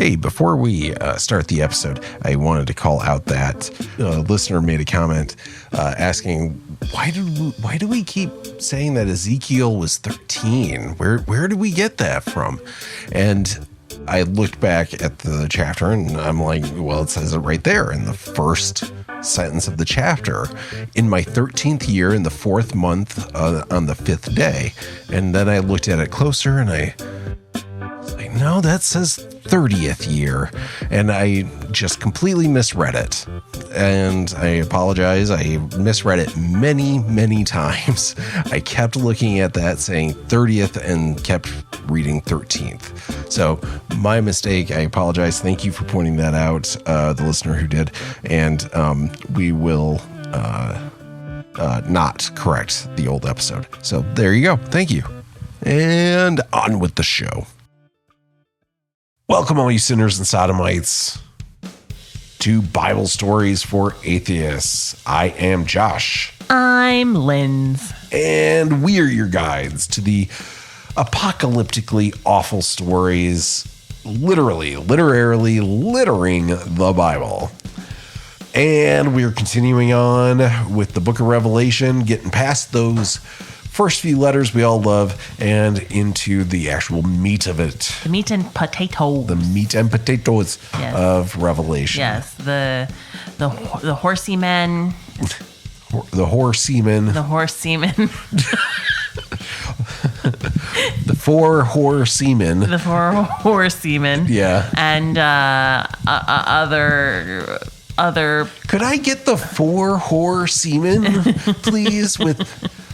Hey, before we start the episode, I wanted to call out that a listener made a comment asking, why do we keep saying that Ezekiel was 13? Where did we get that from? And I looked back at the chapter and I'm like, well, it says it right there in the first sentence of the chapter. In my 13th year, in the 4th month, on the 5th day. And then I looked at it closer and I was like, no, that says 30th year. And I just completely misread it. And I apologize. I misread it many, many times. I kept looking at that saying 30th and kept reading 13th. So my mistake. I apologize. Thank you for pointing that out, the listener who did. And we will not correct the old episode. So there you go. Thank you. And on with the show. Welcome, all you sinners and sodomites, to Bible Stories for Atheists. I am Josh. I'm Linz. And we are your guides to the apocalyptically awful stories, literally littering the Bible. And we're continuing on with the book of Revelation, getting past those first few letters we all love and into the actual meat of it. The meat and potatoes. The meat and potatoes of Revelation. Yes, the horsey men. The horse semen. The horse semen. The four horse semen. The four horse semen. Yeah. And other. Could I get the four horse semen, please? With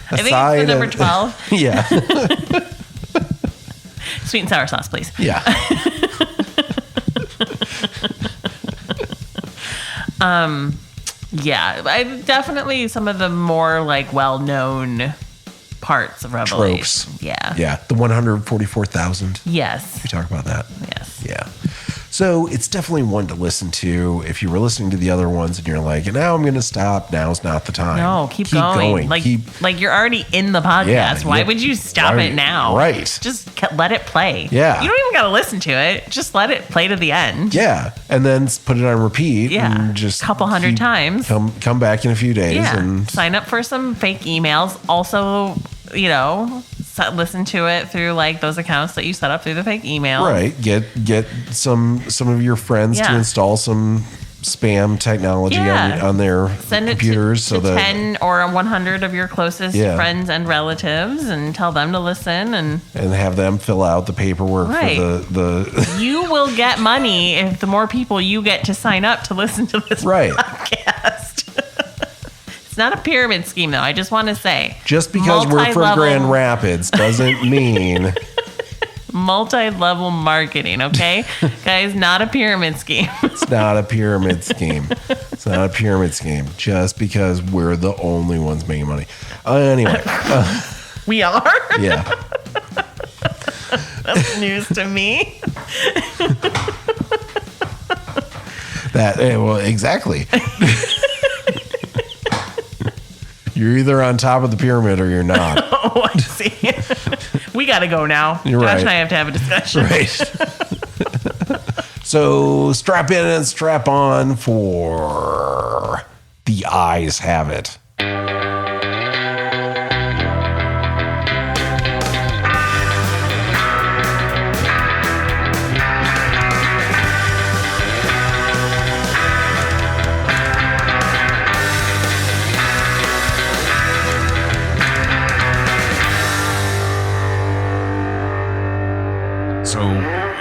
I think it's the number 12. Yeah. Sweet and sour sauce, please. Yeah. Yeah, I definitely some of the more like well-known parts of Revelation. Tropes. Yeah. Yeah. The 144,000. Yes. We talk about that. Yes. Yeah. So it's definitely one to listen to. If you were listening to the other ones and you're like, now I'm going to stop. Now's not the time. No, keep going. Like you're already in the podcast. Yeah, Why would you stop it now? Right. Just let it play. Yeah. You don't even got to listen to it. Just let it play to the end. Yeah. And then put it on repeat. Yeah. And just a couple hundred times. Come back in a few days. Yeah. And sign up for some fake emails. Also, listen to it through like those accounts that you set up through the fake email. Right. Get some of your friends to install some spam technology on their computers. Send it to 10 or 100 of your closest friends and relatives and tell them to listen and have them fill out the paperwork for the You will get money if the more people you get to sign up to listen to this podcast. It's not a pyramid scheme, though. I just want to say. Just because we're from Grand Rapids doesn't mean... Multi-level marketing, okay? Guys, not a pyramid scheme. It's not a pyramid scheme. It's not a pyramid scheme. Just because we're the only ones making money. Anyway. We are? Yeah. That's news to me. Well, exactly. You're either on top of the pyramid or you're not. Oh, I see. We got to go now. You're Josh right. and I have to have a discussion. Right. So strap in and strap on for The Eyes Have It. So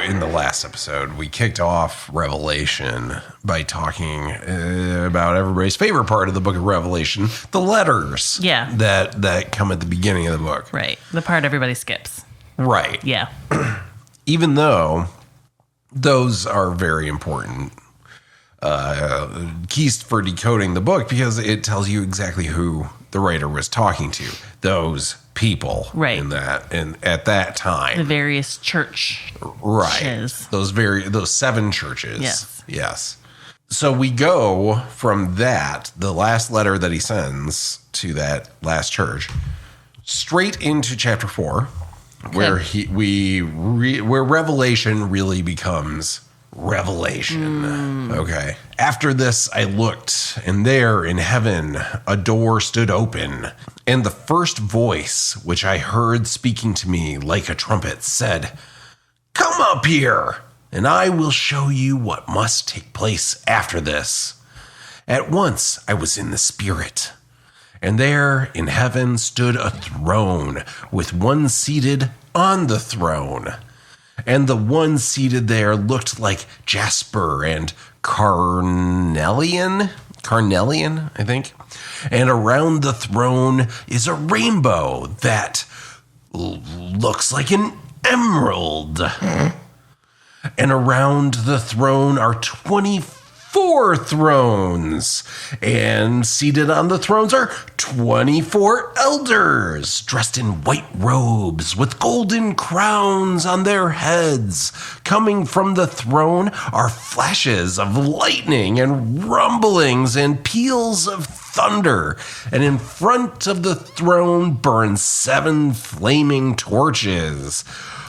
in the last episode, we kicked off Revelation by talking about everybody's favorite part of the book of Revelation, the letters that come at the beginning of the book. Right. The part everybody skips. Right. Yeah. Even though those are very important keys for decoding the book because it tells you exactly who the writer was talking to. Those people in that and at that time. The various churches. Right. Those 7 churches. Yes. So we go from that, the last letter that he sends to that last church, straight into chapter 4, where where Revelation really becomes revelation. Okay. After this, I looked, and there in heaven a door stood open. And the first voice, which I heard speaking to me like a trumpet, said, "Come up here, and I will show you what must take place after this." At once I was in the Spirit, and there in heaven stood a throne, with one seated on the throne. And the one seated there looked like jasper and carnelian, I think. And around the throne is a rainbow that looks like an emerald. And around the throne are 24 thrones, and seated on the thrones are 24 elders, dressed in white robes with golden crowns on their heads. Coming from the throne are flashes of lightning and rumblings and peals of thunder. And in front of the throne burn 7 flaming torches,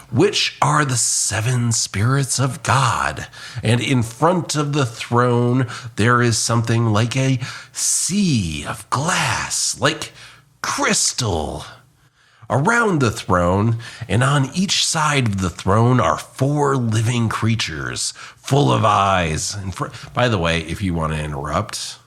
which are the 7 spirits of God. And in front of the throne, there is something like a sea of glass, like crystal. Around the throne and on each side of the throne are 4 living creatures full of eyes. And by the way, if you want to interrupt,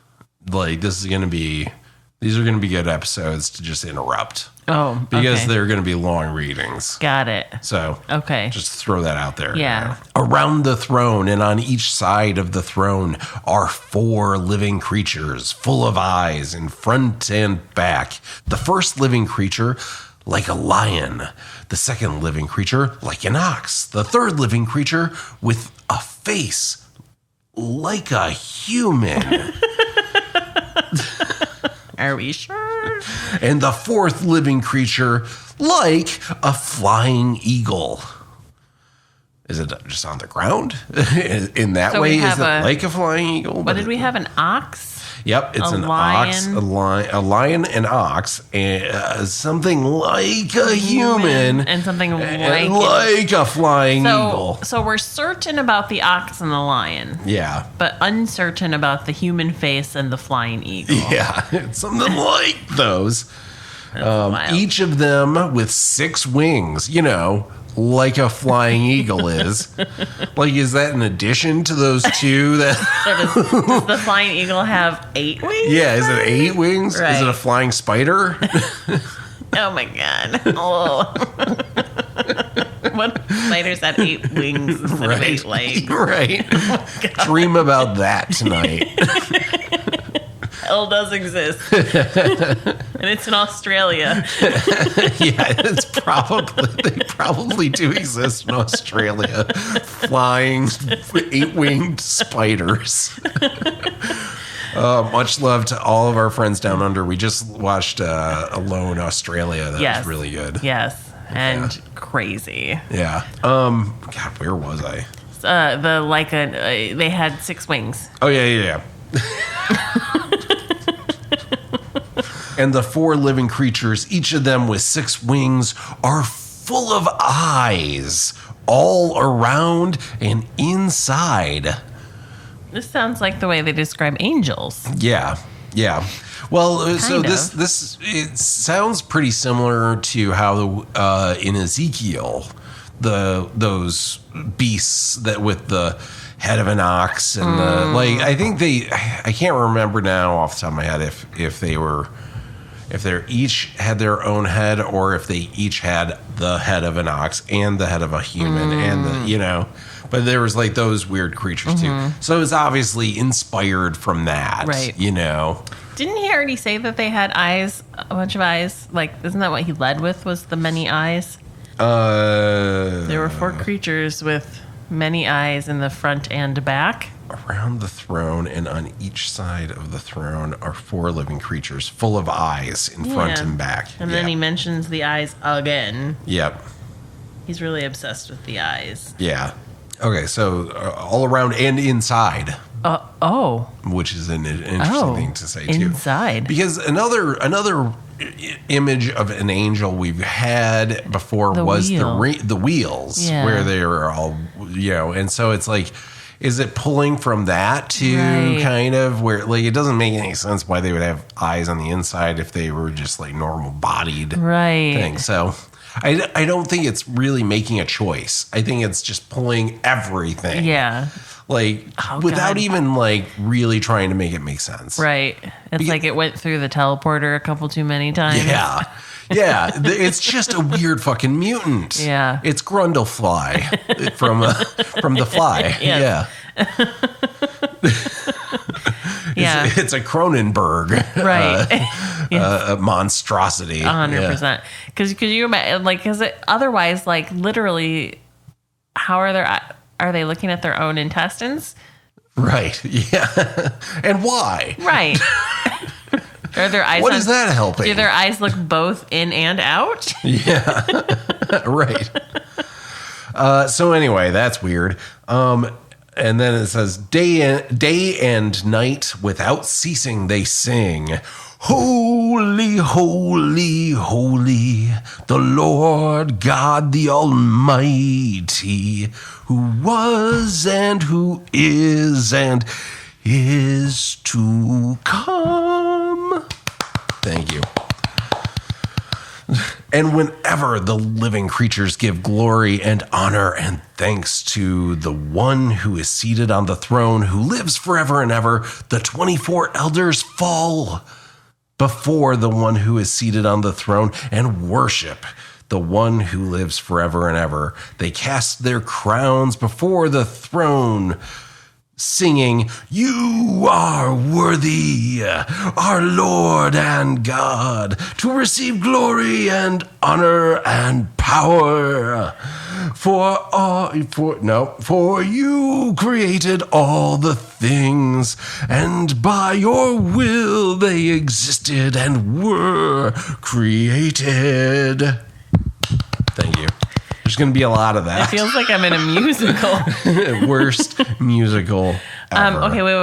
these are going to be good episodes to just interrupt. Oh, because they're going to be long readings. Got it. So, okay. Just throw that out there. Yeah. Around the throne and on each side of the throne are 4 living creatures full of eyes in front and back. The first living creature, like a lion. The second living creature, like an ox. The third living creature, with a face like a human. Are we sure? And the fourth living creature, like a flying eagle. Is it just on the ground? In that way, is it like a flying eagle? What did we have? An ox? Yep, it's an ox, a lion, an ox, and something like a human, and something like a flying eagle. So we're certain about the ox and the lion. Yeah. But uncertain about the human face and the flying eagle. Yeah, it's something like those. Each of them with 6 wings, like a flying eagle is. Is that in addition to those 2 that... So does the flying eagle have 8 wings? Yeah, is it 8 wings? Right. Is it a flying spider? Oh my God. Oh. What spiders had 8 wings instead of 8 legs? Right. Oh dream about that tonight. Hell does exist. And it's in Australia. Yeah, they probably do exist in Australia. Flying 8-winged spiders. Much love to all of our friends down under. We just watched Alone Australia. That was really good. Yes. And crazy. Yeah. God, where was I? They had 6 wings. Oh, yeah. And the 4 living creatures, each of them with 6 wings, are full of eyes all around and inside. This sounds like the way they describe angels. Yeah. Well, this it sounds pretty similar to how in Ezekiel, those beasts that with the head of an ox and I think I can't remember now off the top of my head if they each had their own head or if they each had the head of an ox and the head of a human and but there was those weird creatures too. So it's obviously inspired from that, right? Didn't he already say that they had eyes, a bunch of eyes? Isn't that what he led with, was the many eyes? There were 4 creatures with many eyes in the front and back. Around the throne and on each side of the throne are 4 living creatures full of eyes in front and back. And then he mentions the eyes again. Yep. He's really obsessed with the eyes. Yeah. Okay, so all around and inside. Which is an interesting thing to say too. Inside. Because another image of an angel we've had before was the wheels, where they were all, and so it's is it pulling from that to kind of where, like, it doesn't make any sense why they would have eyes on the inside if they were just like normal bodied thing. So I don't think it's really making a choice. I think it's just pulling everything. Yeah. Like, without even, like, really trying to make it make sense. Right. It's like it went through the teleporter a couple too many times. Yeah. Yeah. It's just a weird fucking mutant. Yeah. It's Grundlefly from The Fly. Yes. Yeah. It's a Cronenberg. Right. Monstrosity. 100%. Because you imagine, like, otherwise, like, literally, how are they looking at their own intestines? Right. Yeah. And why? Right. Are their eyes? What is that helping? Do their eyes look both in and out? Yeah. Right. So anyway, that's weird. And then it says, day and night without ceasing they sing, holy, holy, holy, the Lord God the Almighty, who was and who is to come. Thank you. And whenever the living creatures give glory and honor and thanks to the one who is seated on the throne, who lives forever and ever, the 24 elders fall before the one who is seated on the throne and worship the one who lives forever and ever. They cast their crowns before the throne, singing, "You are worthy, our Lord and God, to receive glory and honor and power. For you created all the things, and by your will they existed and were created." Thank you. There's going to be a lot of that. It feels like I'm in a musical. Worst musical ever. Okay, wait.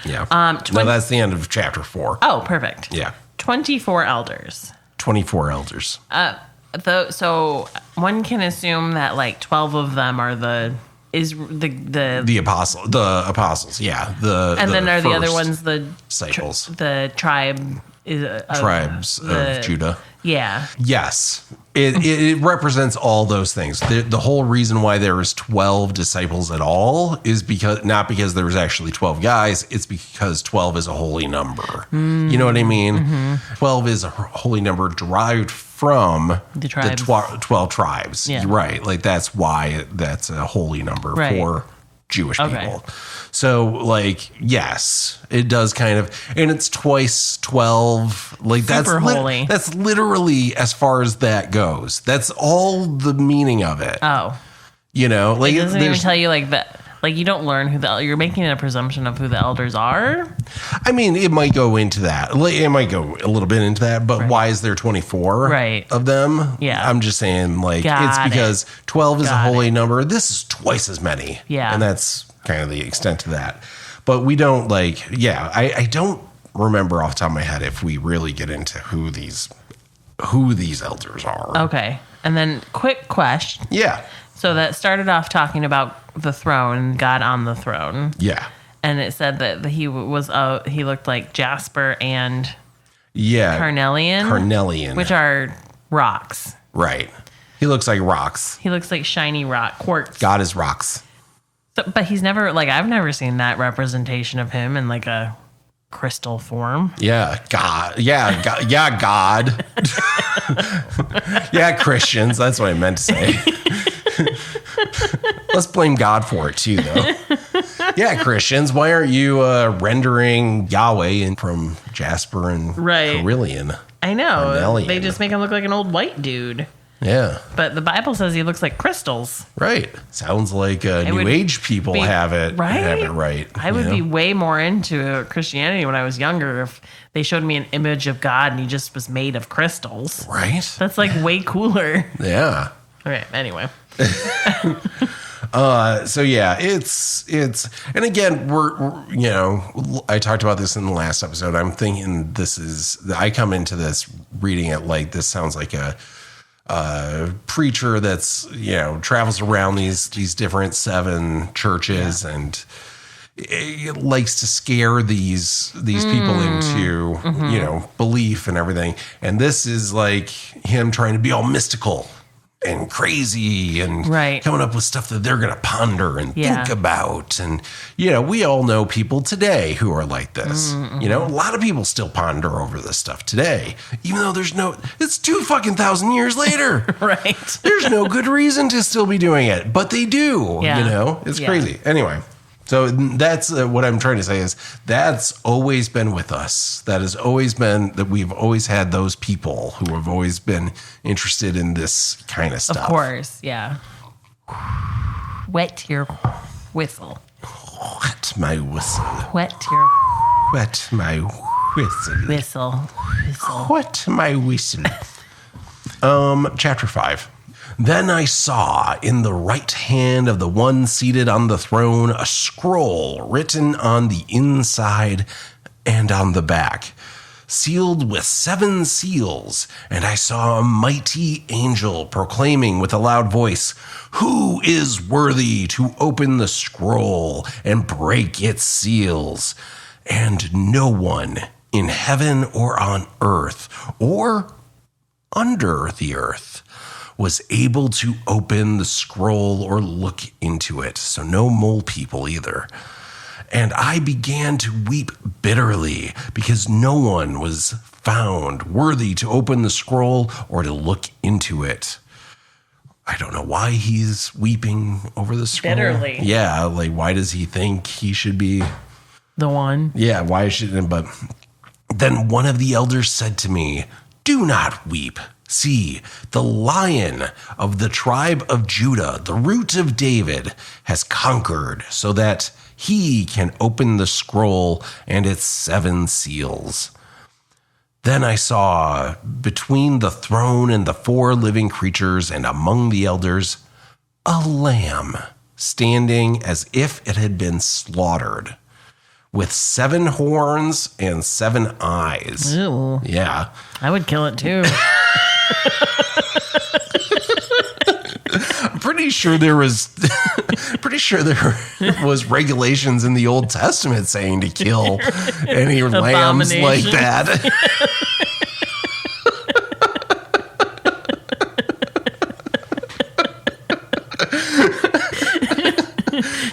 Yeah. No, that's the end of chapter 4. Oh, perfect. Yeah. 24 elders. 24 elders. So one can assume that like 12 of them are the apostles. Yeah. Then are the other ones the disciples? The tribe tribes of Judah. Yeah. Yes. It represents all those things. The whole reason why there is 12 disciples at all is not because there was actually 12 guys. It's because 12 is a holy number. You know what I mean? Mm-hmm. 12 is a holy number derived from the 12 tribes. Yeah. Right. Like that's why that's a holy number for Jewish people. So, like, yes, it does kind of, and it's twice 12. Like, super holy. That's literally as far as that goes. That's all the meaning of it. Oh, you know, like it doesn't even tell you like that. Like, you don't learn you're making a presumption of who the elders are. I mean, it might go into that. It might go a little bit into that, but why is there 24 of them? Yeah. I'm just saying, like, it's because 12 is a holy number. This is twice as many. Yeah. And that's kind of the extent to that. But we don't, like, I don't remember off the top of my head if we really get into who these elders are. Okay. And then quick question. Yeah. So that started off talking about the throne, God on the throne. Yeah. And it said that he looked like jasper and carnelian, which are rocks. Right. He looks like rocks. He looks like shiny rock, quartz. God is rocks. So, but he's never, like, I've never seen that representation of him in like a crystal form. Yeah, God. Yeah, God. Yeah, God. Yeah, Christians. That's what I meant to say. Let's blame God for it too, though. Yeah, Christians. Why aren't you rendering Yahweh from jasper and carnelian? I know. Carnelian. They just make him look like an old white dude. Yeah. But the Bible says he looks like crystals. Right. Sounds like New Age people have it right. I would be way more into Christianity when I was younger if they showed me an image of God and he just was made of crystals. Right. That's like way cooler. Yeah. Okay, anyway. So yeah, it's and again, we're I talked about this in the last episode. I'm thinking I come into this reading it like this sounds like preacher that's, travels around these different 7 churches and it likes to scare these people into, belief and everything. And this is like him trying to be all mystical and crazy and coming up with stuff that they're going to ponder and think about. And, we all know people today who are like this. A lot of people still ponder over this stuff today, even though it's 2,000 years later. Right. There's no good reason to still be doing it, but they do, it's crazy. Anyway. So that's what I'm trying to say is that's always been with us. That has always been that we've always had those people who have always been interested in this kind of stuff. Of course, yeah. Wet your whistle. Wet my whistle. Wet your... Wet my whistle. Whistle. Wet my whistle. Chapter 5. Then I saw in the right hand of the one seated on the throne a scroll written on the inside and on the back, sealed with 7 seals. And I saw a mighty angel proclaiming with a loud voice, "Who is worthy to open the scroll and break its seals?" And no one in heaven or on earth or under the earth was able to open the scroll or look into it. So no mole people either. And I began to weep bitterly because no one was found worthy to open the scroll or to look into it. I don't know why he's weeping over the scroll. Bitterly. Yeah, like why does he think he should be the one? Yeah, why should? But then one of the elders said to me, "Do not weep. See, the Lion of the tribe of Judah, the root of David, has conquered so that he can open the scroll and its 7 seals." Then I saw between the throne and the 4 living creatures and among the elders a lamb standing as if it had been slaughtered, with 7 horns and 7 eyes. Ew. Yeah. I would kill it too. I'm pretty sure there was regulations in the Old Testament saying to kill any lambs like that.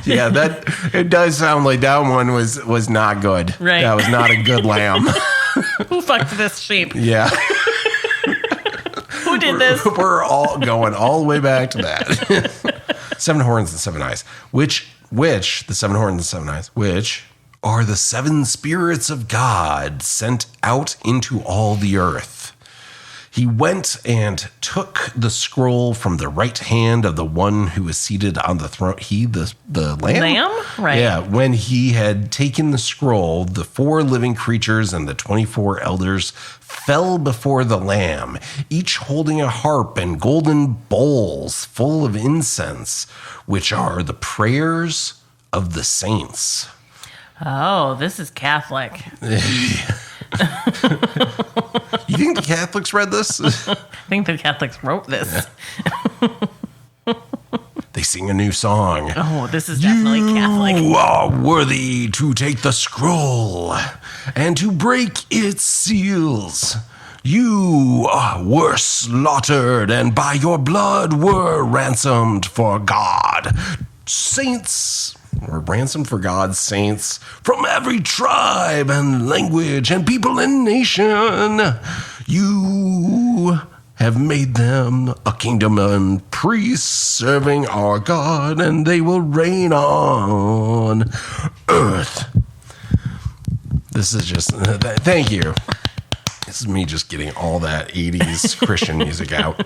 Yeah, that it does sound like that one was not good. Right. That was not a good lamb. Who fucked this sheep? Yeah. Who did this? We're all going all the way back to that. 7 horns and 7 eyes. Which the 7 horns and 7 eyes, which are the 7 spirits of God sent out into all the earth. He went and took the scroll from the right hand of the one who was seated on the throne. The lamb? Lamb? Right. Yeah. When he had taken the scroll, the 4 living creatures and the 24 elders fell before the lamb, each holding a harp and golden bowls full of incense, which are the prayers of the saints. Oh, this is Catholic. You think the Catholics read this? I think the Catholics wrote this. They sing a new song. Oh, this is definitely Catholic. You are worthy to take the scroll and to break its seals. You were slaughtered and by your blood were ransomed for God. Saints were ransomed for God's saints from every tribe and language and people and nation. You have made them a kingdom and priests serving our God, and they will reign on earth. This is just, thank you. This is me just getting all that 80s Christian music out.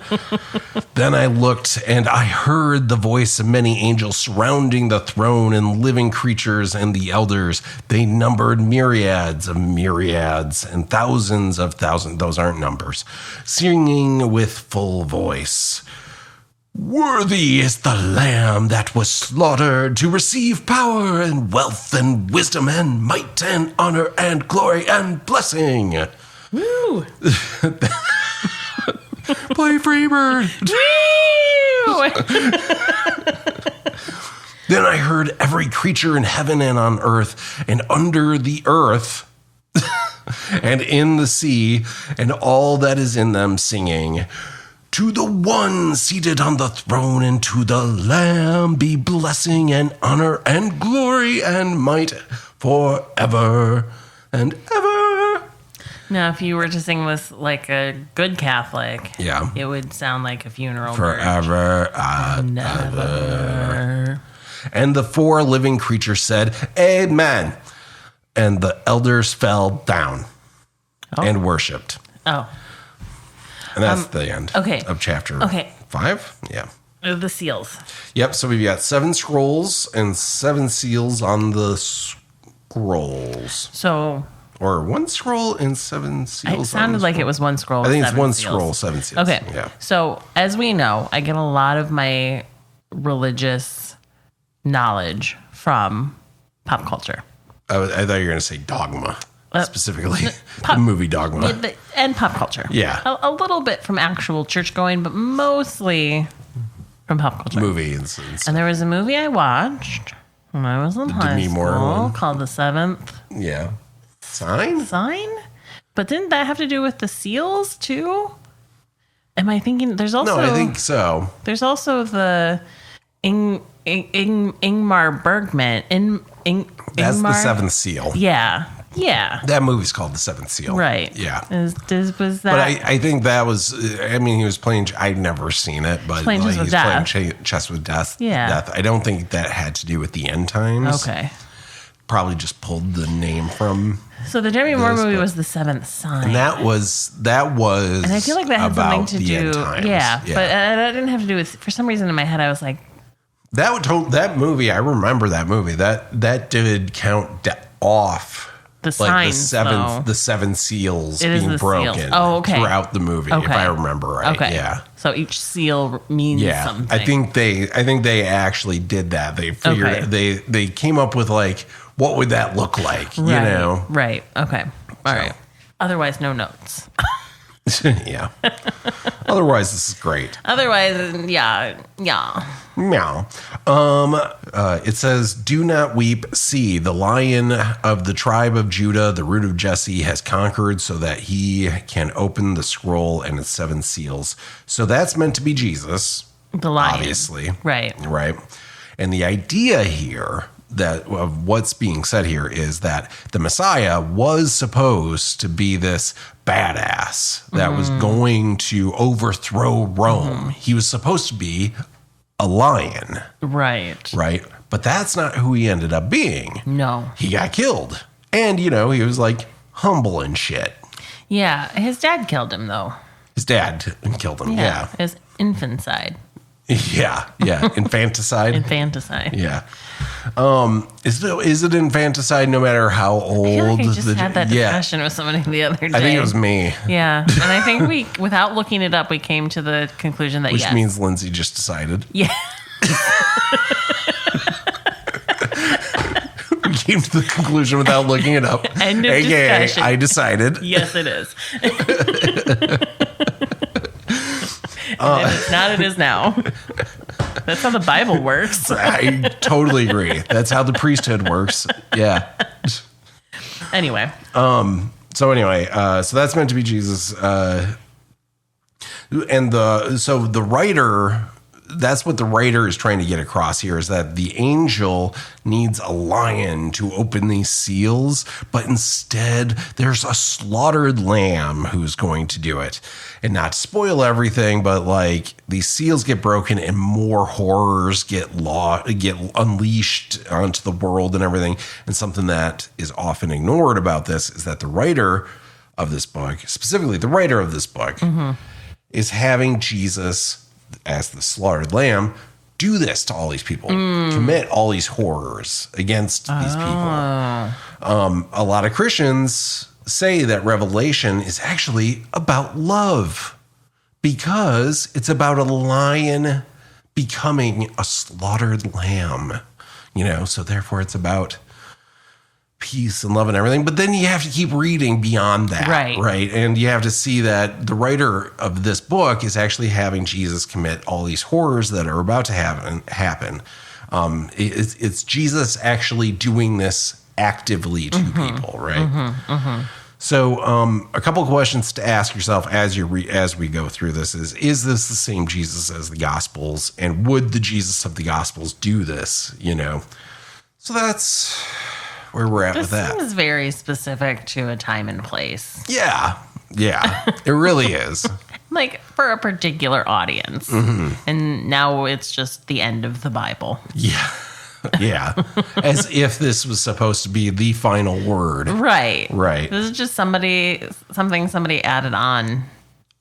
Then I looked and I heard the voice of many angels surrounding the throne and living creatures and the elders. They numbered myriads of myriads and thousands of thousands. Those aren't numbers. Singing with full voice. Worthy is the Lamb that was slaughtered to receive power and wealth and wisdom and might and honor and glory and blessing. Woo! Play Freebird. Then I heard every creature in heaven and on earth and under the earth and in the sea and all that is in them singing, to the one seated on the throne and to the Lamb be blessing and honor and glory and might forever and ever. Now, if you were to sing this like a good Catholic, it would sound like a funeral forever and ever. And the four living creatures said, Amen. And the elders fell down and worshipped. Oh. And that's the end of chapter 5. Yeah. The seals. Yep. So we've got 7 scrolls and 7 seals on the scrolls. So. Or 1 scroll and 7 seals. It sounded like it was 1 scroll. I think it's 1 scroll, 7 seals. Okay. Yeah. So as we know, I get a lot of my religious knowledge from pop culture. I thought you were going to say dogma, specifically the movie Dogma. And pop culture. Yeah. A little bit from actual church going, but mostly from pop culture. Movies. And there was a movie I watched when I was in high school called The Seventh. Yeah. Sign? But didn't that have to do with the seals too? Am I thinking there's also... No, I think so. There's also the... Ingmar Bergman. That's the 7th seal. Yeah. That movie's called The 7th Seal. Right. Yeah. Was that? But I think that was, I mean, he was playing, I've never seen it, but playing he's death. playing chess with death. Yeah. Death. I don't think that had to do with the end times. Okay. Probably just pulled the name from. So the Demi Moore movie was The Seventh Sign. And that was. And I feel like that had something to do. Yeah. But that didn't have to do with, for some reason in my head, I was like, that movie, I remember that movie. That did count off the signs, the 7 seals being broken throughout the movie, if I remember right. Okay. Yeah. So each seal means something. I think they actually did that. They figured they came up with like, what would that look like? Right, you know? Right. Okay. All right. Otherwise, no notes. Yeah. Otherwise, this is great. Otherwise, yeah. Meow. It says, do not weep. See, the Lion of the tribe of Judah, the root of Jesse, has conquered so that he can open the scroll and its 7 seals. So that's meant to be Jesus. The Lion. Obviously. Right. And the idea here of what's being said here is that the Messiah was supposed to be this badass that was going to overthrow Rome. He was supposed to be a lion. Right. But that's not who he ended up being. No. He got killed. And, he was like humble and shit. Yeah. His dad killed him, though. His dad killed him. Yeah. His infanticide. Yeah. Infanticide. Yeah. Is it infanticide no matter how old? I feel like I just had that discussion with somebody the other day. I think it was me. Yeah. And I think without looking it up, we came to the conclusion that Which means Lindsay just decided. Yeah. We came to the conclusion without looking it up. End of discussion. I decided. Yes, it is. And if it's not, it is now. That's how the Bible works. I totally agree. That's how the priesthood works. Yeah. Anyway. So that's meant to be Jesus. And the writer, that's what the writer is trying to get across here, is that the angel needs a lion to open these seals, but instead there's a slaughtered lamb who's going to do it. And not to spoil everything, but like these seals get broken and more horrors get unleashed onto the world and everything. And something that is often ignored about this is that the writer of this book, specifically the writer of this book, is having Jesus, as the slaughtered lamb, do this to all these people, commit all these horrors against these people. A lot of Christians say that Revelation is actually about love because it's about a lion becoming a slaughtered lamb, so therefore it's about peace and love and everything. But then you have to keep reading beyond that. Right. And you have to see that the writer of this book is actually having Jesus commit all these horrors that are about to happen. It's Jesus actually doing this actively to people, right? So a couple of questions to ask yourself as we go through this is this the same Jesus as the Gospels? And would the Jesus of the Gospels do this, So that's where we're at with that. This is very specific to a time and place. Yeah, it really is. Like for a particular audience. And now it's just the end of the Bible. Yeah. As if this was supposed to be the final word. Right. This is just something somebody added on.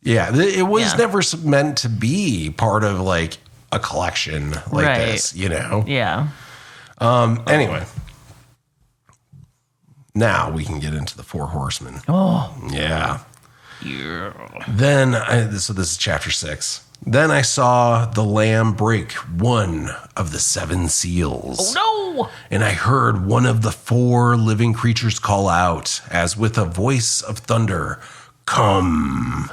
Yeah. It was never meant to be part of like a collection like this, Yeah. Anyway. Now we can get into the Four Horsemen. Oh. Yeah. Then, so this is chapter 6. Then I saw the Lamb break one of the 7 seals. Oh, no! And I heard one of the 4 living creatures call out, as with a voice of thunder, "Come!"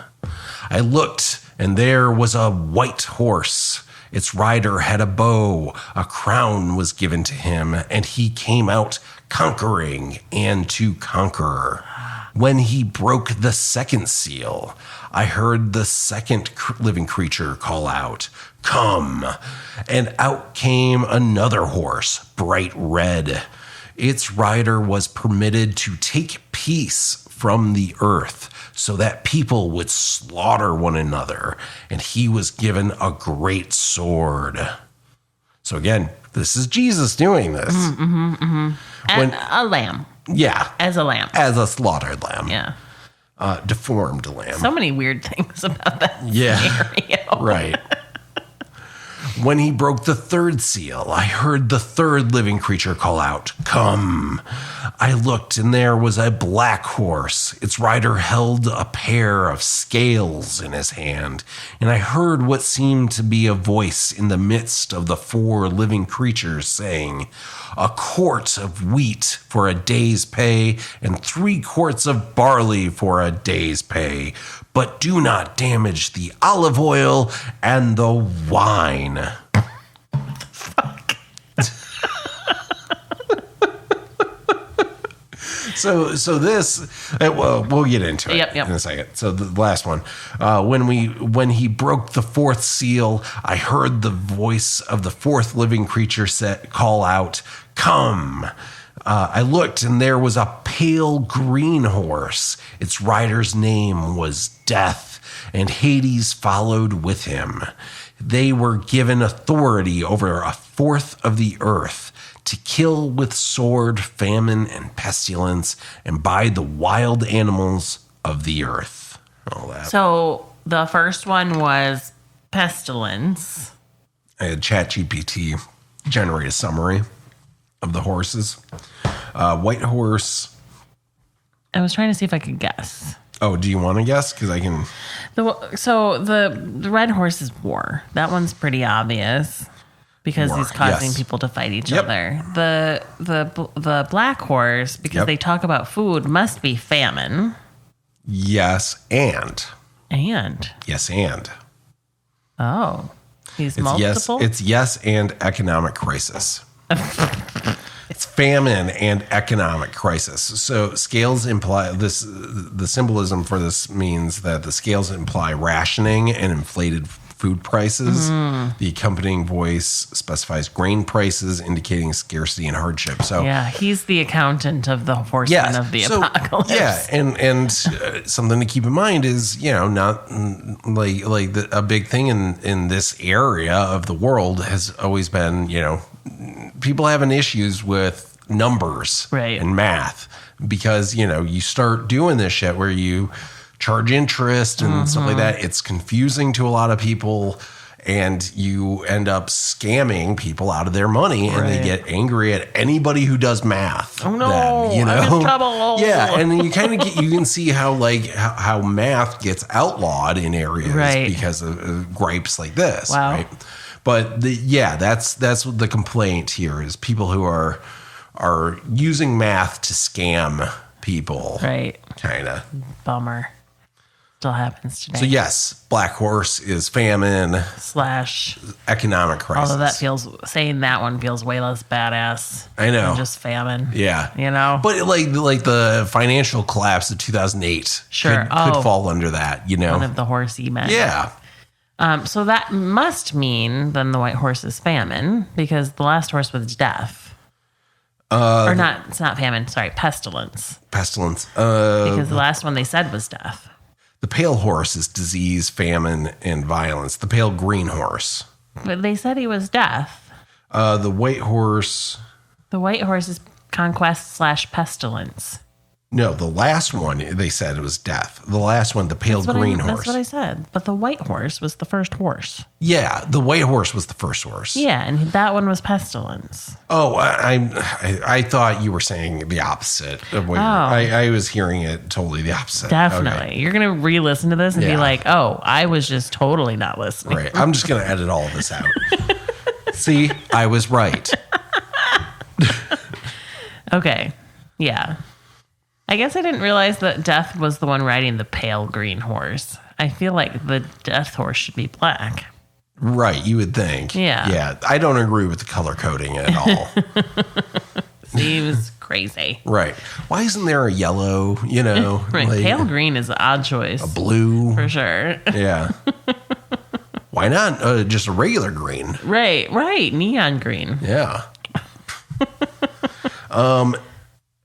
I looked, and there was a white horse. Its rider had a bow. A crown was given to him, and he came out conquering and to conquer. When he broke the 2nd seal, I heard the 2nd living creature call out, "Come!" And out came another horse, bright red. Its rider was permitted to take peace from the earth so that people would slaughter one another, and he was given a great sword. So again, this is Jesus doing this. And a lamb. Yeah. As a lamb. As a slaughtered lamb. Yeah. Deformed lamb. So many weird things about that scenario. Right. When he broke the 3rd seal, I heard the 3rd living creature call out, "Come!" I looked, and there was a black horse. Its rider held a pair of scales in his hand, and I heard what seemed to be a voice in the midst of the 4 living creatures saying, "A quart of wheat for a day's pay, and 3 quarts of barley for a day's pay. But do not damage the olive oil and the wine." So this, well, we'll get into it in a second. So the last one, when he broke the 4th seal, I heard the voice of the 4th living creature call out, "Come!" I looked, and there was a pale green horse. Its rider's name was Death, and Hades followed with him. They were given authority over a 1/4 of the earth, to kill with sword, famine, and pestilence, and by the wild animals of the earth. All that. So the first one was pestilence. I had ChatGPT generate a summary of the horses. White horse. I was trying to see if I could guess. Oh, do you want to guess? Because I can. So the red horse is war. That one's pretty obvious. Because he's causing people to fight each other. The black horse, because they talk about food, must be famine. Yes, and. Yes, and. Oh, he's multiple? It's yes and economic crisis. It's famine and economic crisis. So scales imply this. The symbolism for this means that the scales imply rationing and inflated food prices. The accompanying voice specifies grain prices, indicating scarcity and hardship. So he's the accountant of the horsemen of the apocalypse. Yeah, and something to keep in mind is, not a big thing in this area of the world has always been, people having issues with numbers and math because, you start doing this shit where you charge interest and stuff like that. It's confusing to a lot of people, and you end up scamming people out of their money, and they get angry at anybody who does math. Oh no, I'm in trouble. Yeah, and you kind of you can see how how math gets outlawed in areas because of gripes like this. Wow. Right? But that's the complaint here is people who are are using math to scam people. Right. Kind of. Bummer. Still happens today. So yes, Black Horse is famine / economic crisis. Although saying that one feels way less badass. I know. Than just famine. Yeah. You know? But like the financial collapse of 2008 sure. could fall under that, you know. One of the horsey men. Yeah. So that must mean then the white horse is famine, because the last horse was death. Or not, it's not famine, sorry, pestilence. Pestilence. Because the last one they said was death. The pale horse is disease, famine, and violence. The pale green horse. But they said he was death. The white horse. The white horse is conquest / pestilence. No, the last one, they said it was death. The last one, the pale green horse. That's what I said. But the white horse was the first horse. Yeah, the white horse was the first horse. Yeah, and that one was pestilence. Oh, I thought you were saying the opposite of what I was hearing it totally the opposite. Definitely. Okay. You're going to re-listen to this and be like, oh, I was just totally not listening. Right. I'm just going to edit all of this out. See, I was right. Okay. Yeah. I guess I didn't realize that Death was the one riding the pale green horse. I feel like the Death horse should be black. Right, you would think. Yeah. Yeah, I don't agree with the color coding at all. Seems crazy. Right. Why isn't there a yellow, you know? Right. Like pale green is an odd choice. a blue. For sure. Yeah. Why not just a regular green? Right. Neon green. Yeah.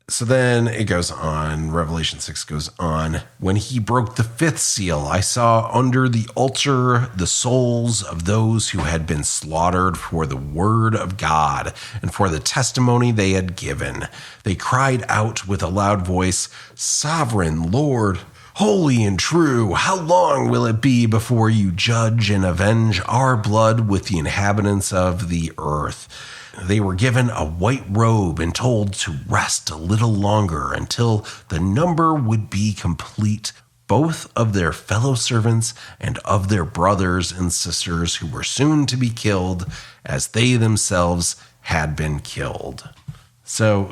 So then it goes on. Revelation 6 goes on. When he broke the fifth seal, I saw under the altar the souls of those who had been slaughtered for the word of God and for the testimony they had given. They cried out with a loud voice, Sovereign Lord, holy and true, how long will it be before you judge and avenge our blood with the inhabitants of the earth? They were given a white robe and told to rest a little longer until the number would be complete, both of their fellow servants and of their brothers and sisters who were soon to be killed as they themselves had been killed. So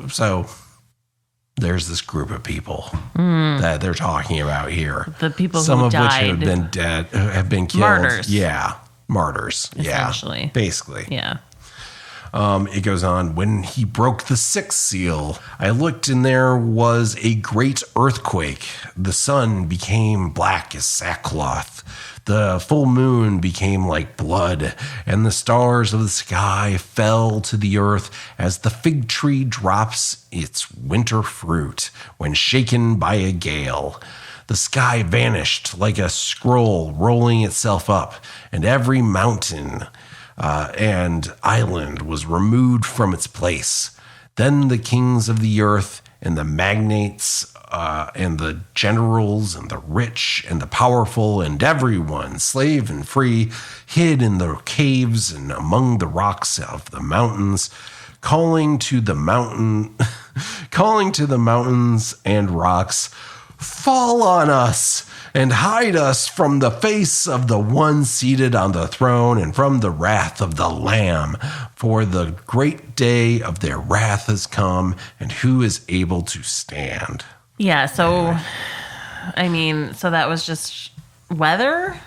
there's this group of people that they're talking about here. The people some who of died. which have been dead, have been killed. Martyrs. Yeah, martyrs. Essentially. Yeah, basically. Yeah. It goes on, when he broke the sixth seal, I looked and there was a great earthquake. The sun became black as sackcloth. The full moon became like blood, and the stars of the sky fell to the earth as the fig tree drops its winter fruit when shaken by a gale. The sky vanished like a scroll rolling itself up, and every mountain and island was removed from its place. Then the kings of the earth and the magnates and the generals and the rich and the powerful and everyone, slave and free, hid in the caves and among the rocks of the mountains, calling to the mountains and rocks, fall on us and hide us from the face of the one seated on the throne and from the wrath of the Lamb. For the great day of their wrath has come, and who is able to stand? Yeah, so, I mean, so that was just weather?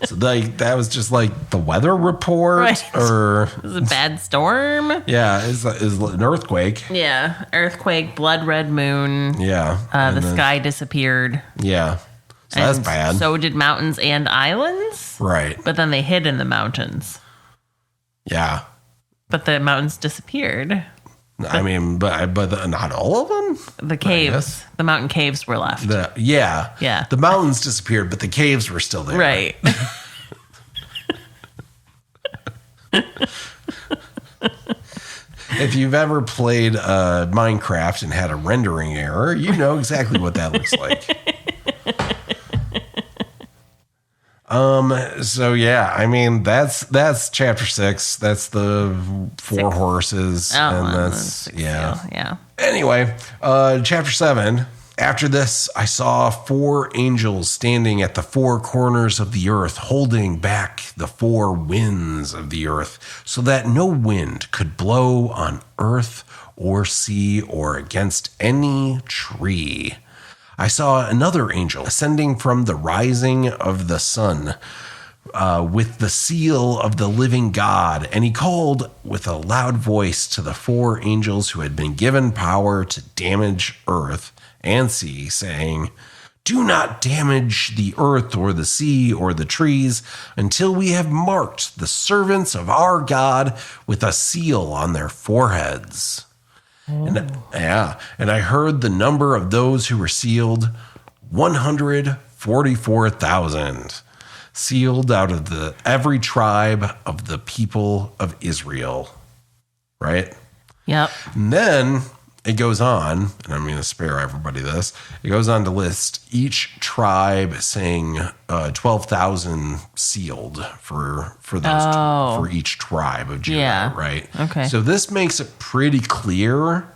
So that was just like the weather report? Right. Or It was a bad storm? yeah, is an earthquake. Yeah, earthquake, blood red moon. Yeah. The sky disappeared. Yeah. So that's And bad. So did mountains and islands? Right. But then they hid in the mountains. Yeah. But the mountains disappeared. I mean, but not all of them? The caves, the mountain caves were left. Yeah. Yeah. The mountains disappeared, but the caves were still there. Right. If you've ever played Minecraft and had a rendering error, you know exactly what that looks like. So yeah, I mean that's chapter 6. That's the four horses, and that's Yeah. Anyway, chapter 7. After this, I saw 4 angels standing at the 4 corners of the earth, holding back the 4 winds of the earth, so that no wind could blow on earth or sea or against any tree. I saw another angel ascending from the rising of the sun with the seal of the living God, and he called with a loud voice to the 4 angels who had been given power to damage earth and sea, saying, "Do not damage the earth or the sea or the trees until we have marked the servants of our God with a seal on their foreheads." And I heard the number of those who were sealed, 144,000, sealed out of every tribe of the people of Israel. Right? Yep. And then it goes on, and I'm going to spare everybody this. It goes on to list each tribe, saying 12,000 sealed for those for each tribe of Judah, right? Okay. So this makes it pretty clear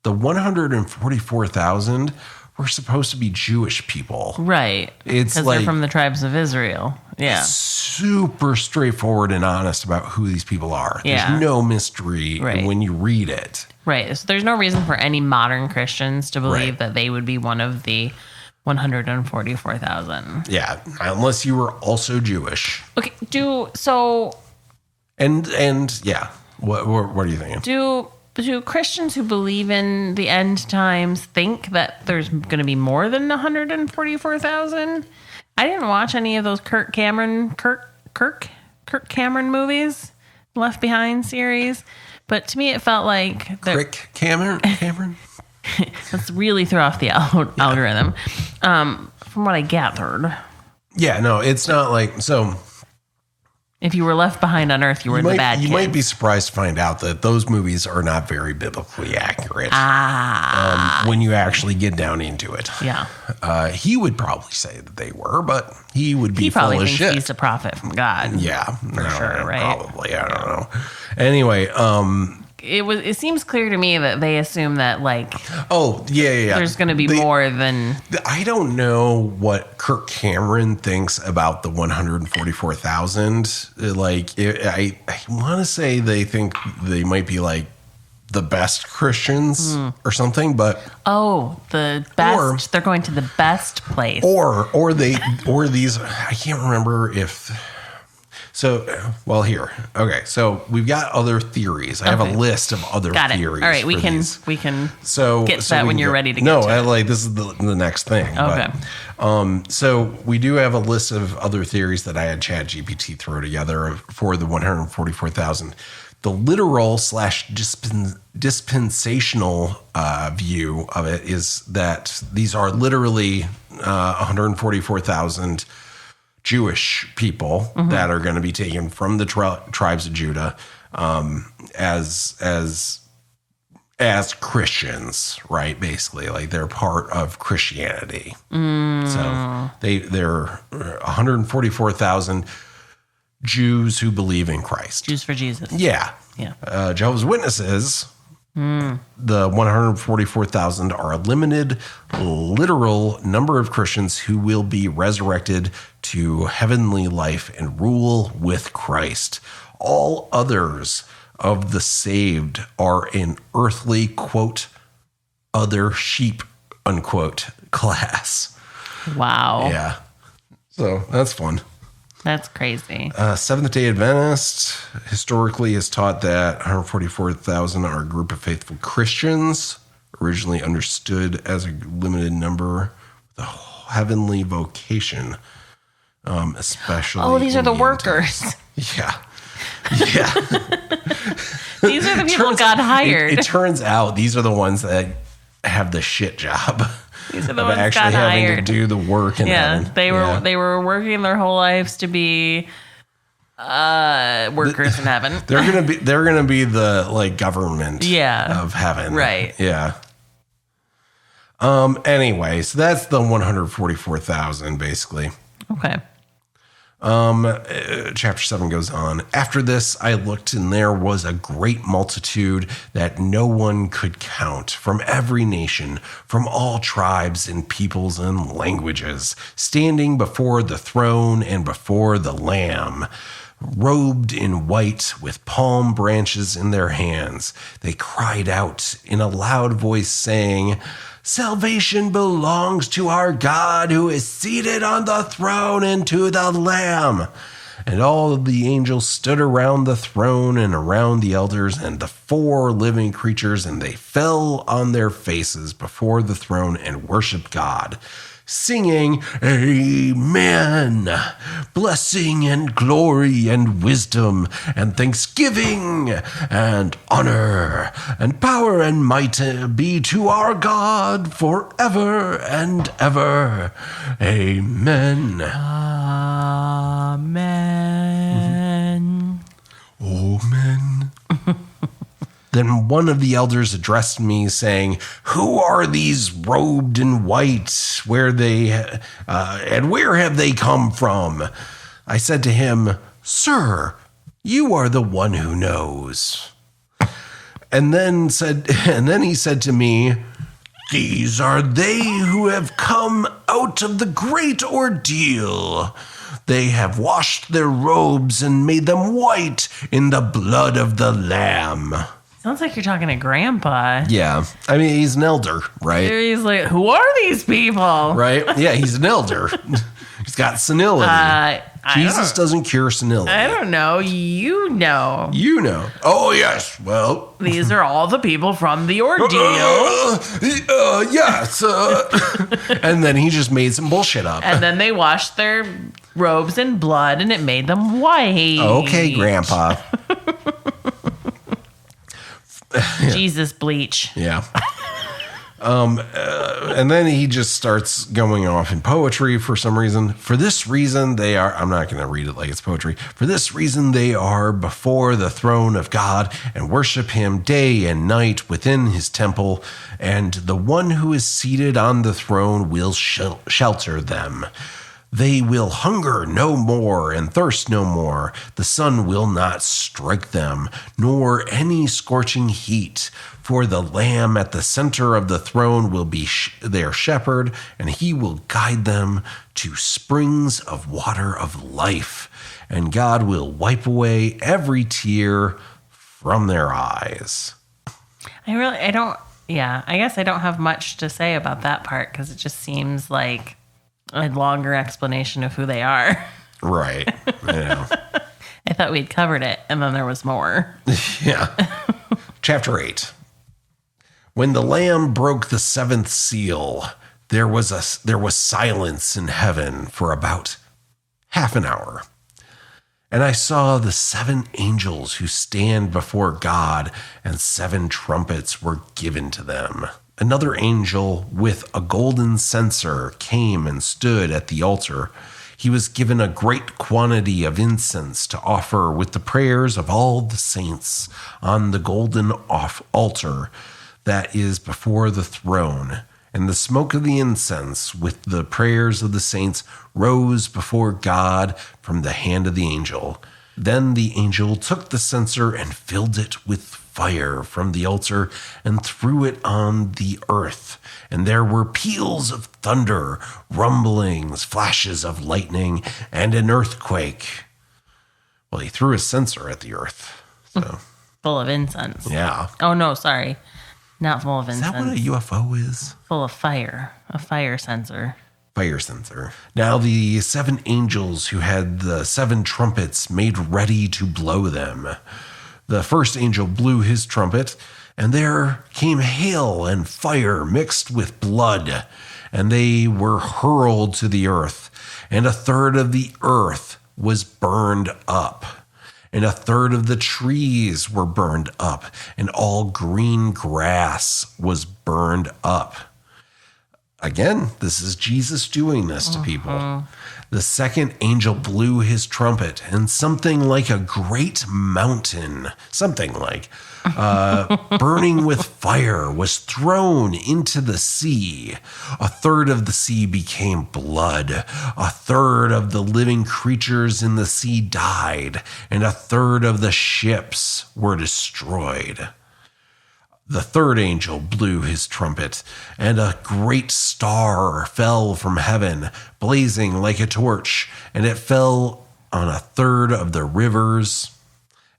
the 144,000 were supposed to be Jewish people, right? It's because they're from the tribes of Israel. Yeah, super straightforward and honest about who these people are. Yeah. There's no mystery when you read it. Right. So there's no reason for any modern Christians to believe that they would be one of the 144,000. Yeah, unless you were also Jewish. Okay. And yeah, what are you thinking? Do Christians who believe in the end times think that there's going to be more than 144,000? I didn't watch any of those Kirk Cameron movies, Left Behind series. But to me, it felt like... Crick Cameron? Let's really throw off the algorithm. From what I gathered. Yeah, no, it's not like... So... If you were left behind on Earth, you were the bad kid. You might be surprised to find out that those movies are not very biblically accurate. When you actually get down into it. Yeah. He would probably say that they were, but he would be full of shit. He probably thinks he's a prophet from God. Yeah. For sure, right? Probably. I don't know. Anyway, it seems clear to me that they assume that there's going to be more than... I don't know what Kirk Cameron thinks about the 144,000. I want to say they think they might be like the best Christians or something, but the best. They're going to the best place, or these. I can't remember if. So, well, here. Okay, so we've got other theories. I have a list of other theories. All right, we can get to that when you're ready to get to it. This is the next thing. Okay. But, so we do have a list of other theories that I had ChatGPT throw together for the 144,000. The literal / dispensational view of it is that these are literally 144,000 Jewish people that are going to be taken from the tribes of Judah as Christians, right? Basically, like they're part of Christianity. So they're 144,000 Jews who believe in Christ. Jews for Jesus. Yeah. Jehovah's Witnesses. The 144,000 are a limited, literal number of Christians who will be resurrected to heavenly life and rule with Christ. All others of the saved are an earthly, quote, other sheep, unquote, class. Wow. Yeah. So that's fun. That's crazy. Seventh-day Adventist historically has taught that 144,000 are a group of faithful Christians, originally understood as a limited number with a heavenly vocation, especially. Oh, these are the workers. Yeah. These are the people God hired. It turns out these are the ones that have the shit job. These are the ones actually having to do the work in heaven. They were working their whole lives to be workers in heaven. They're gonna be the government of heaven. Right. Yeah. Anyway, so that's the 144,000 basically. Okay. Chapter 7 goes on. After this, I looked, and there was a great multitude that no one could count, from every nation, from all tribes and peoples and languages, standing before the throne and before the Lamb, robed in white with palm branches in their hands. They cried out in a loud voice, saying, "Salvation belongs to our God who is seated on the throne and to the Lamb." And all of the angels stood around the throne and around the elders and the 4 living creatures, and they fell on their faces before the throne and worshiped God, singing, "Amen. Blessing and glory and wisdom and thanksgiving and honor and power and might be to our God forever and ever. Amen." Amen. Amen. Then one of the elders addressed me, saying, "Who are these robed in white? And where have they come from?" I said to him, "Sir, you are the one who knows." And then he said to me, "These are they who have come out of the great ordeal. They have washed their robes and made them white in the blood of the Lamb." Sounds like you're talking to Grandpa. Yeah. I mean, he's an elder, right? He's like, who are these people? Right? Yeah, he's an elder. He's got senility. Jesus doesn't cure senility. I don't know. You know. You know. Oh, yes. Well. These are all the people from the ordeal. Yes. And then he just made some bullshit up. And then they washed their robes in blood and it made them white. Okay, Grandpa. Jesus bleach. Yeah. And then he just starts going off in poetry for some reason. For this reason, they are, I'm not going to read it like it's poetry. For this reason, they are before the throne of God and worship him day and night within his temple. And the one who is seated on the throne will shelter them. They will hunger no more and thirst no more. The sun will not strike them, nor any scorching heat. For the Lamb at the center of the throne will be their shepherd, and he will guide them to springs of water of life. And God will wipe away every tear from their eyes. I guess I don't have much to say about that part because it just seems like a longer explanation of who they are. Right. Yeah. I thought we'd covered it, and then there was more. Yeah. Chapter 8. When the Lamb broke the 7th seal, there was silence in heaven for about half an hour. And I saw the 7 angels who stand before God, and 7 trumpets were given to them. Another angel with a golden censer came and stood at the altar. He was given a great quantity of incense to offer with the prayers of all the saints on the golden altar that is before the throne. And the smoke of the incense with the prayers of the saints rose before God from the hand of the angel. Then the angel took the censer and filled it with fire from the altar and threw it on the earth. And there were peals of thunder, rumblings, flashes of lightning, and an earthquake. Well, he threw his censer at the earth. So Full of incense. yeah. Oh, no, sorry. Not full of Is incense. that what a UFO is? Full of fire. A fire sensor. Fire censer. Now the 7 angels who had the 7 trumpets made ready to blow them. The first angel blew his trumpet, and there came hail and fire mixed with blood, and they were hurled to the earth, and a third of the earth was burned up. And a third of the trees were burned up, and all green grass was burned up. Again, this is Jesus doing this to people. The second angel blew his trumpet, and something like a great mountain, burning with fire, was thrown into the sea. A third of the sea became blood. A third of the living creatures in the sea died, and a third of the ships were destroyed. The third angel blew his trumpet, and a great star fell from heaven, blazing like a torch, and it fell on a third of the rivers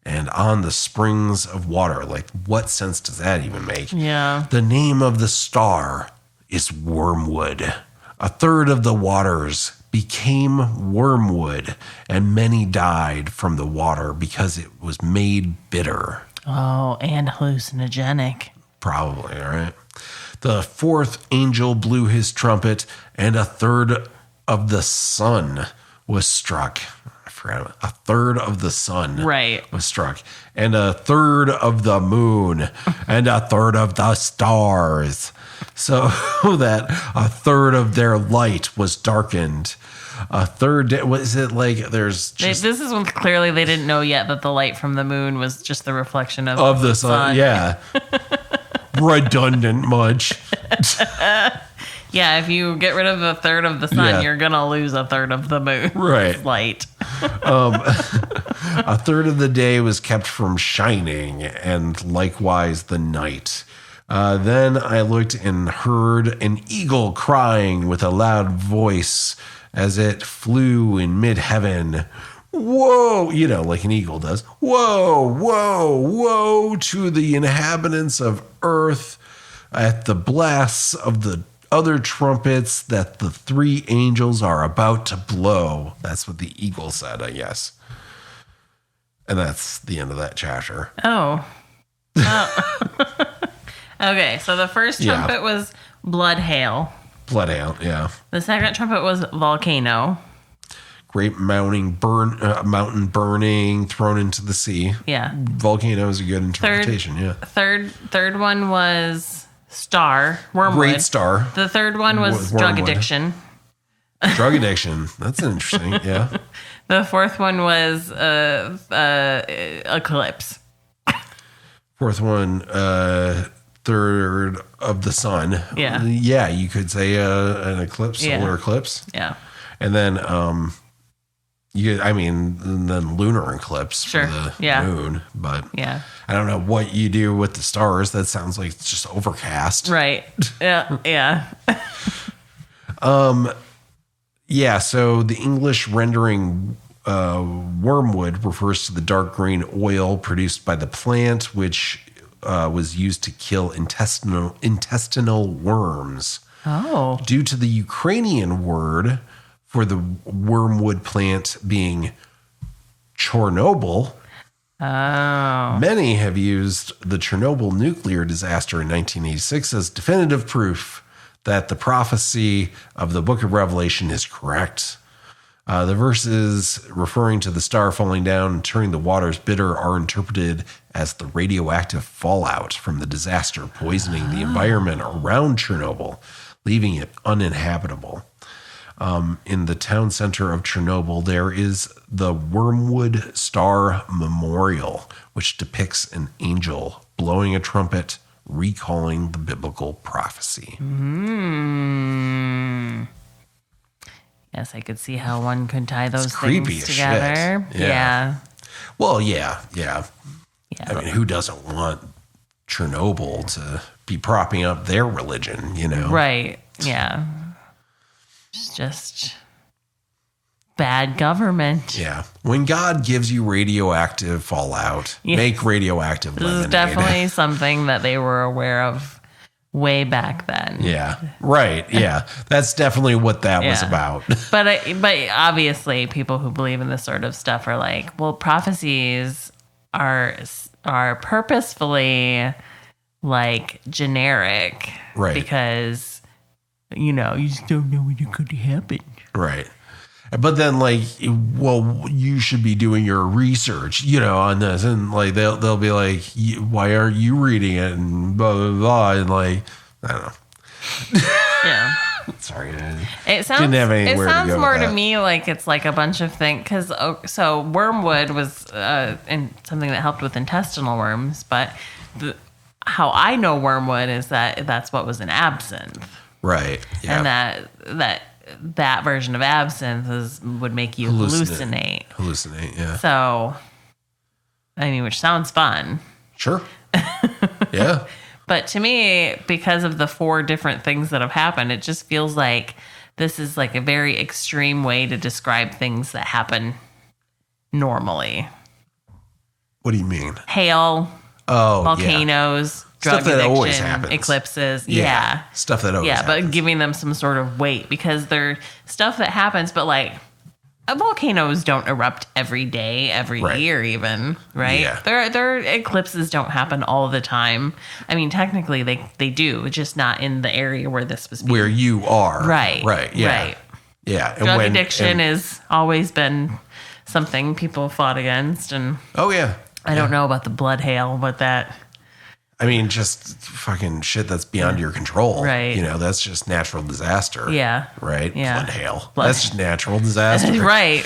and on the springs of water. Like, what sense does that even make? Yeah. The name of the star is Wormwood. A third of the waters became wormwood, and many died from the water because it was made bitter. Oh, and hallucinogenic. Probably, right? The fourth angel blew his trumpet, and a third of the sun was struck. I forgot about it. A third of the sun was struck, and a third of the moon, and a third of the stars, so that a third of their light was darkened. A third, was it like there's just... This is when clearly they didn't know yet that the light from the moon was just the reflection of the sun. Yeah. Redundant much. Yeah, if you get rid of a third of the sun, you're going to lose a third of the moon's light. A third of the day was kept from shining, and likewise the night. Then I looked and heard an eagle crying with a loud voice as it flew in mid-heaven. Woe, like an eagle does. Woe, woe, woe to the inhabitants of earth at the blasts of the other trumpets that the three angels are about to blow. That's what the eagle said, I guess. And that's the end of that chapter. Oh. Okay, so the first trumpet was blood hail. Blood hail, yeah. The second trumpet was volcano. Great mountain burning, thrown into the sea. Yeah. Volcano is a good interpretation, Third one was star, wormwood. Great star. The third one was drug addiction. Drug addiction. That's interesting, yeah. The fourth one was eclipse. Fourth one, third of the sun. Yeah. Yeah, you could say an eclipse, solar eclipse. Yeah. And then, then lunar eclipse for the moon. But I don't know what you do with the stars. That sounds like it's just overcast. Right. Yeah. So the English rendering wormwood refers to the dark green oil produced by the plant, which was used to kill intestinal worms. Oh. Due to the Ukrainian word for the wormwood plant being Chernobyl, many have used the Chernobyl nuclear disaster in 1986 as definitive proof that the prophecy of the Book of Revelation is correct. The verses referring to the star falling down and turning the waters bitter are interpreted as the radioactive fallout from the disaster poisoning the environment around Chernobyl, leaving it uninhabitable. In the town center of Chernobyl, there is the Wormwood Star Memorial, which depicts an angel blowing a trumpet, recalling the biblical prophecy. Yes, I could see how one could tie those things together. Shit. Yeah. Well, yeah. I mean, who doesn't want Chernobyl to be propping up their religion, Right. Yeah. It's just bad government. Yeah. When God gives you radioactive fallout, make radioactive lemonade. This is definitely something that they were aware of way back then. Yeah. Right. Yeah. That's definitely what that was about. But obviously people who believe in this sort of stuff are like, well, prophecies are purposefully like generic. Right. Because you just don't know when it could happen. Right. But then, you should be doing your research, on this. And, they'll be like, why aren't you reading it? And blah, blah, blah. And, I don't know. Yeah. Sorry. It sounds. Didn't have anywhere It sounds to go more with to that. me like it's like a bunch of things. Because so wormwood was in something that helped with intestinal worms, but how I know wormwood is that that's what was in absinthe, Right. Yeah. and that version of absinthe would make you hallucinate. Hallucinate. Yeah. So, I mean, which sounds fun. Sure. Yeah. But to me, because of the 4 different things that have happened, it just feels like this is like a very extreme way to describe things that happen normally. What do you mean? Hail, volcanoes, drug Stuff that addiction, always happens. eclipses. Yeah. Stuff that always happens. But giving them some sort of weight because they're stuff that happens, but like volcanoes don't erupt every day, every year even, right? Yeah. Their eclipses don't happen all the time. I mean, technically they do, just not in the area where this was being. Where you are. Right. Right. Yeah. Right. Yeah. And Drug addiction has always been something people fought against, and I don't know about the blood hail, but that. I mean, just fucking shit that's beyond your control. Right. You know, that's just natural disaster. Yeah. Right? Yeah. Blood hail. That's just natural disaster. Right.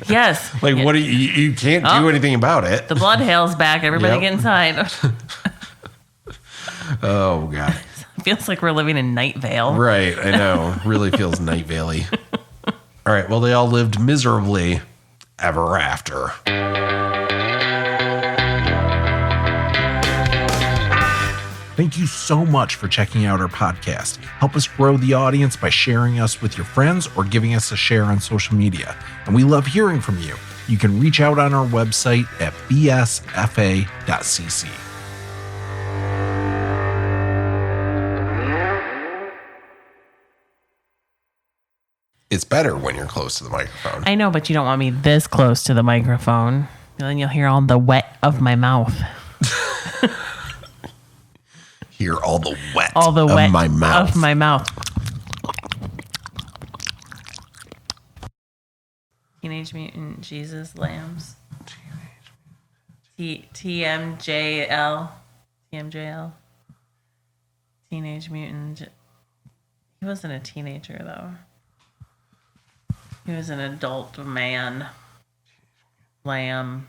Yes. Like, what do you can't do anything about it. The blood hail's back. Everybody get inside. Oh, God. It feels like we're living in Night Vale. Right. I know. Really feels Night Valley. All right. Well, they all lived miserably ever after. Thank you so much for checking out our podcast. Help us grow the audience by sharing us with your friends or giving us a share on social media. And we love hearing from you. You can reach out on our website at bsfa.cc. It's better when you're close to the microphone. I know, but you don't want me this close to the microphone. Then you'll hear all the wet of my mouth. Hear all the wet of my mouth. Of my mouth. Teenage Mutant Jesus Lambs. TMJL. TMJL. Teenage Mutant. He wasn't a teenager, though. He was an adult man. Lamb.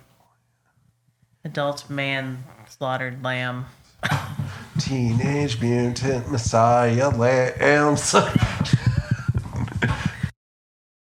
Adult man slaughtered lamb. Teenage Mutant Messiah Lambs.